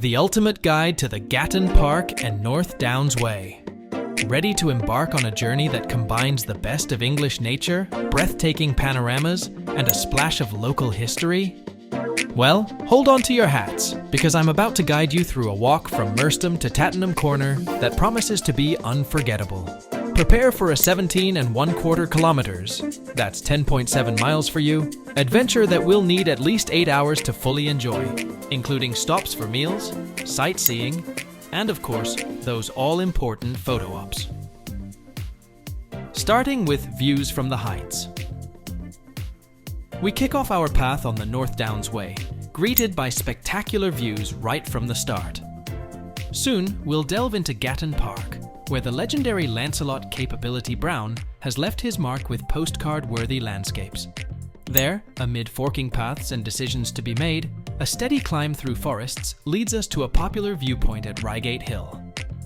The ultimate guide to the Gatton Park and North Downs Way. Ready to embark on a journey that combines the best of English nature, breathtaking panoramas, and a splash of local history? Well, hold on to your hats, because I'm about to guide you through a walk from Merstham to Tattenham Corner that promises to be unforgettable. Prepare for a 17 1/4 kilometers, that's 10.7 miles for you, adventure that will need at least 8 hours to fully enjoy, including stops for meals, sightseeing, and of course, those all-important photo ops. Starting with views from the heights. We kick off our path on the North Downs Way, greeted by spectacular views right from the start. Soon, we'll delve into Gatton Park, where the legendary Lancelot Capability Brown has left his mark with postcard-worthy landscapes. There, amid forking paths and decisions to be made, a steady climb through forests leads us to a popular viewpoint at Reigate Hill.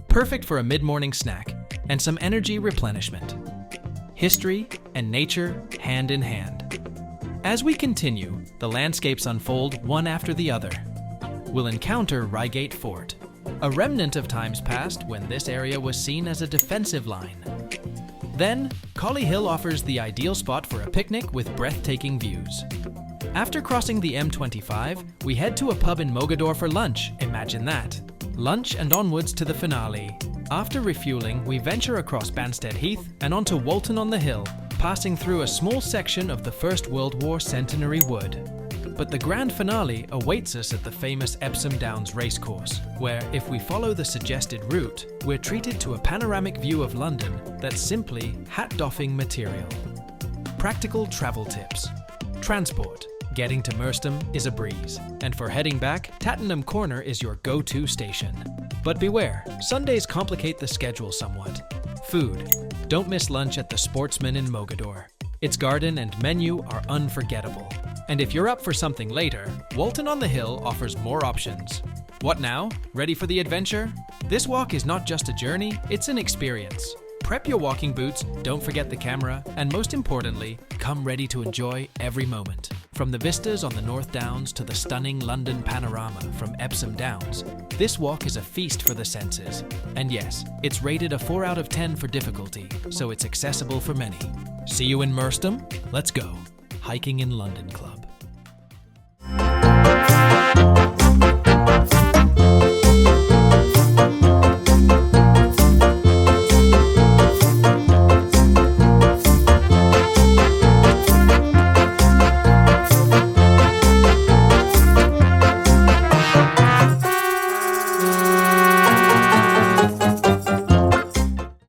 Perfect for a mid-morning snack and some energy replenishment. History and nature hand in hand. As we continue, the landscapes unfold one after the other. We'll encounter Reigate Fort, a remnant of times past when this area was seen as a defensive line. Then, Collie Hill offers the ideal spot for a picnic with breathtaking views. After crossing the M25, we head to a pub in Mogadore for lunch, imagine that. Lunch and onwards to the finale. After refueling, we venture across Banstead Heath and onto Walton-on-the-Hill, passing through a small section of the First World War Centenary Wood. But the grand finale awaits us at the famous Epsom Downs racecourse, where, if we follow the suggested route, we're treated to a panoramic view of London that's simply hat-doffing material. Practical travel tips. Transport. Getting to Merstham is a breeze, and for heading back, Tattenham Corner is your go-to station. But beware, Sundays complicate the schedule somewhat. Food. Don't miss lunch at the Sportsman in Mogadore. Its garden and menu are unforgettable. And if you're up for something later, Walton-on-the-Hill offers more options. What now? Ready for the adventure? This walk is not just a journey, it's an experience. Prep your walking boots, don't forget the camera, and most importantly, come ready to enjoy every moment. From the vistas on the North Downs to the stunning London panorama from Epsom Downs, this walk is a feast for the senses. And yes, it's rated a 4 out of 10 for difficulty, so it's accessible for many. See you in Merstham? Let's go. Hiking in London Club.